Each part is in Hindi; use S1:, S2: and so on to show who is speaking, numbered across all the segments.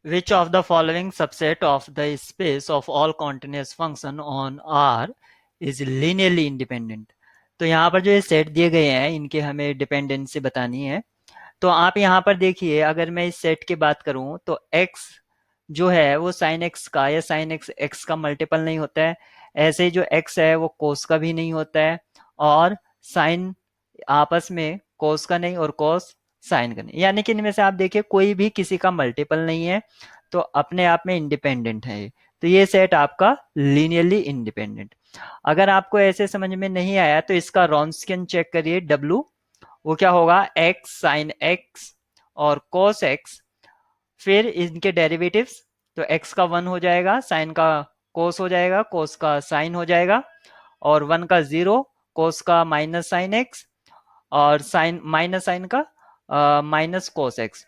S1: Which of the following subset of the space of all continuous function on R is linearly independent? तो यहाँ पर जो ये सेट दिए गए हैं इनके हमें डिपेंडेंसी बतानी है। तो आप यहाँ पर देखिए, अगर मैं इस सेट की बात करूं तो x जो है वो साइन x का या साइन x x का मल्टीपल नहीं होता है। ऐसे ही जो x है वो कोस का भी नहीं होता है, और साइन आपस में कोस का नहीं और कोस साइन का नहीं, यानी कि इनमें से आप देखिए कोई भी किसी का मल्टीपल नहीं है, तो अपने आप में इंडिपेंडेंट है ये। तो ये सेट आपका लीनियरली इंडिपेंडेंट। अगर आपको ऐसे समझ में नहीं आया तो इसका रॉन्स्कियन चेक करिए, W वो क्या होगा, एक्स साइन एक्स और कोस एक्स, फिर इनके डेरिवेटिव्स, तो एक्स का वन हो जाएगा, साइन का कोस हो जाएगा, कोस का साइन हो जाएगा, और वन का जीरो, कोस का माइनस साइन एक्स, और साइन माइनस साइन का माइनस कोस एक्स।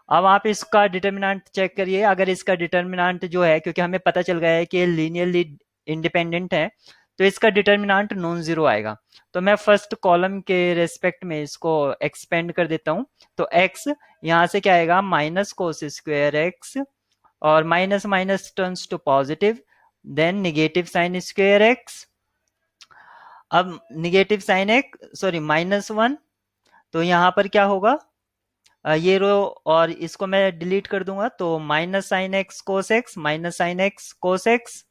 S1: अब आप इसका डिटर्मिनेंट चेक करिए। अगर इसका डिटर्मिनेंट जो है, क्योंकि हमें पता चल गया है कि ये लीनियरली इंडिपेंडेंट है, तो इसका डिटर्मिनेंट नॉन जीरो आएगा। तो मैं फर्स्ट कॉलम के रेस्पेक्ट में इसको एक्सपेंड कर देता हूं। तो x यहां से क्या आएगा, माइनस कोस स्क्वायर एक्स, और minus minus turns to positive, then negative sine square x. अब negative sine x, sorry minus one, तो यहाँ पर क्या होगा, ये रो और इसको मैं डिलीट कर दूंगा, तो minus sine x cos x, minus sine x cos x,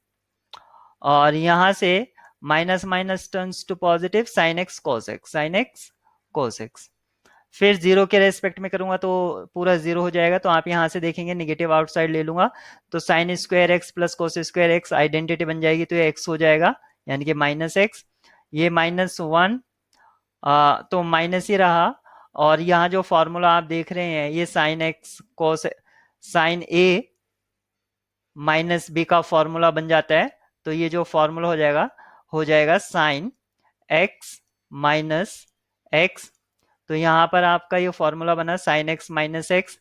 S1: और यहां से minus minus turns to positive, sine x cos x, sine x cos x. फिर जीरो के रेस्पेक्ट में करूंगा तो पूरा जीरो हो जाएगा, तो आप यहां से देखेंगे निगेटिव आउटसाइड ले लूंगा, तो sign square x plus cos square x identity बन जाएगी, तो ये एक्स हो जाएगा, यानी कि माइनस एक्स। ये माइनस वन, तो माइनस ही रहा। और यहाँ जो फॉर्मूला आप देख रहे हैं, ये साइन एक्स कोस साइन ए माइनस बी का फॉर्मूला बन जाता है। तो ये जो फॉर्मूला हो जाएगा साइन एक्स माइनस एक्स। तो यहाँ पर आपका ये फॉर्मूला बना साइन एक्स माइनस एक्स।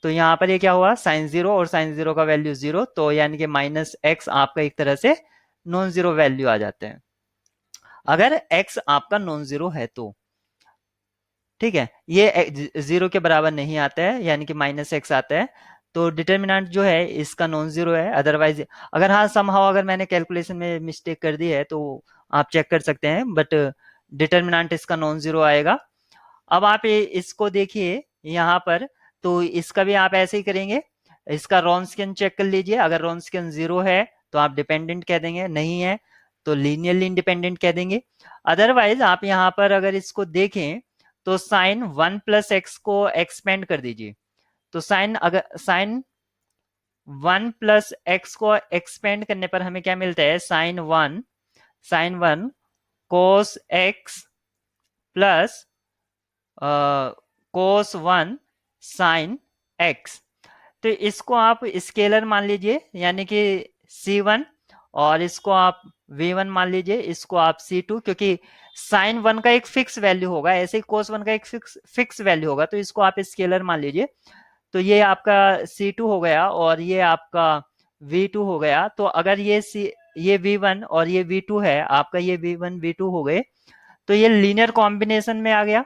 S1: तो यहाँ पर ये क्या हुआ, साइन जीरो और साइन जीरो का वैल्यू जीरो, तो यानी कि माइनस एक्स आपका एक तरह से नॉन जीरो वैल्यू आ जाते हैं, अगर एक्स आपका नॉन जीरो है तो। ठीक है, ये जीरो के बराबर नहीं आता है, यानी कि माइनस एक्स आता है, तो डिटर्मिनेंट जो है इसका नॉन जीरो है। अदरवाइज अगर हाँ समहाउ अगर मैंने कैलकुलेशन में मिस्टेक कर दी है तो आप चेक कर सकते हैं, बट डिटर्मिनेंट इसका नॉन जीरो आएगा। अब आप इसको देखिए यहाँ पर, तो इसका भी आप ऐसे ही करेंगे। इसका रॉन्स्कियन चेक कर लीजिए, अगर रॉन्स्कियन जीरो है तो आप डिपेंडेंट कह देंगे, नहीं है तो लीनियरली इंडिपेंडेंट कह देंगे। अदरवाइज आप यहाँ पर अगर इसको देखें तो साइन वन प्लस एक्स को एक्सपेंड कर दीजिए, तो साइन अगर साइन वन प्लस एक्स को एक्सपेंड करने पर हमें क्या मिलता है, sine one cos x plus cos one sine x. तो इसको आप स्केलर मान लीजिए, यानी कि C1, और इसको आप V1 मान लीजिए, इसको आप C2, क्योंकि साइन वन का एक फिक्स वैल्यू होगा, ऐसे ही कोस वन का एक फिक्स वैल्यू होगा, तो इसको आप स्केलर मान लीजिए। तो ये आपका C2 हो गया और ये आपका V2 हो गया। तो अगर ये V1 और ये V2 है आपका, ये V1 V2 हो गए, तो ये लीनियर कॉम्बिनेशन में आ गया।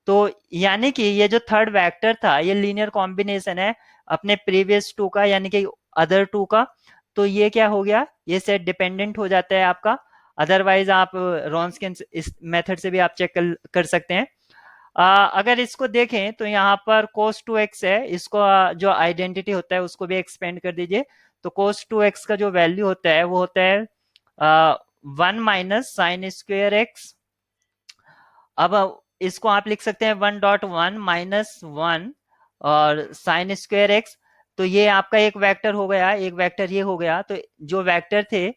S1: तो यानी कि ये जो थर्ड वेक्टर था ये लीनियर कॉम्बिनेशन है अपने प्रीवियस टू का, यानी कि अदर टू का। तो ये क्या हो गया, ये सेट डिपेंडेंट हो जाता है आपका। अदरवाइज आप रॉन्स्कियन इस मेथड से भी आप चेक कर सकते हैं। अगर इसको देखें तो यहाँ पर cos 2x है, इसको जो आइडेंटिटी होता है उसको भी एक्सपेंड कर दीजिए। तो cos 2x का जो वैल्यू होता है वो होता है one minus sine square x. अब इसको आप लिख सकते हैं 1.1 माइनस वन और साइन स्क्वेयर एक्स। तो ये आपका एक वेक्टर हो गया, एक वेक्टर ये हो गया। तो जो वेक्टर थे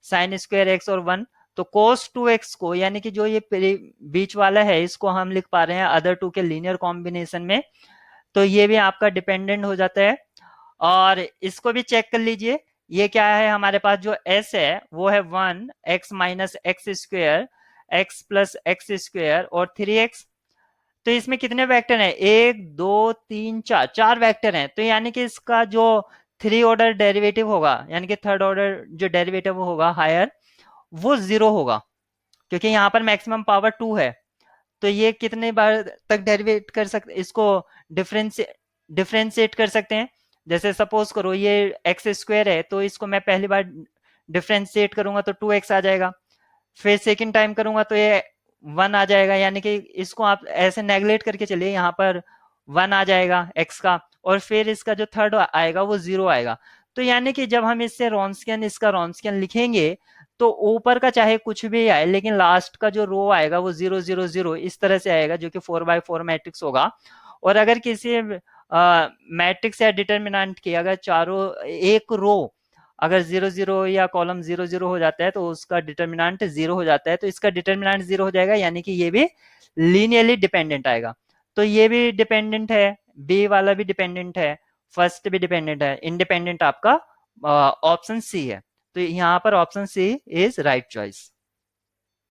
S1: साइन स्क्वेयर एक्स और वन, तो cos 2x को, यानी कि जो ये बीच वाला है, इसको हम लिख पा रहे हैं अदर टू के लीनियर कॉम्बिनेशन में। तो ये भी आपका डिपेंडेंट हो जाता है। और इसको भी चेक कर लीजिए, ये क्या है हमारे पास, जो s है वो है one x minus x square x plus x square और 3x। तो इसमें कितने वेक्टर हैं, एक दो तीन चार, चार वेक्टर हैं। तो यानी कि इसका जो थ्री ऑर्डर डेरिवेटिव होगा, यानी कि थर्ड ऑर्डर जो डेरिवेटिव होगा हायर, वो जीरो होगा, क्योंकि यहाँ पर मैक्सिमम पावर टू है। तो ये कितने बार तक डेरिवेट कर सकते, इसको डिफरेंशिएट कर सकते हैं, जैसे सपोज करो ये एक्स स्क्वायर है, तो इसको मैं पहली बार डिफ्रेंशिएट करूंगा तो 2x आ जाएगा, फिर सेकंड टाइम करूंगा तो ये 1 आ जाएगा, यानी कि इसको आप ऐसे नेगलेक्ट करके चलिए, यहाँ पर 1 आ जाएगा x का, और फिर इसका जो थर्ड आएगा वो 0 आएगा। तो यानी कि जब हम इससे रॉन्स्कियन इसका रॉन्स्कियन लिखेंगे तो ऊपर का चाहे कुछ भी आए, लेकिन लास्ट का जो रो आएगा वो 0 0 0 इस तरह से आएगा, जो कि 4x4 मैट्रिक्स होगा। और अगर किसी मैट्रिक्स या डिटर्मिनेंट की अगर चारों एक रो अगर 0 0 या कॉलम 0 0 हो जाता है तो उसका डिटर्मिनेंट 0 हो जाता है, तो इसका डिटर्मिनेंट 0 हो जाएगा, यानी कि ये भी लीनियरली डिपेंडेंट आएगा। तो ये भी डिपेंडेंट है, बी वाला भी डिपेंडेंट है, फर्स्ट भी डिपेंडेंट है, इंडिपेंडेंट आपका ऑप्शन सी है। तो यहाँ पर option C is right choice.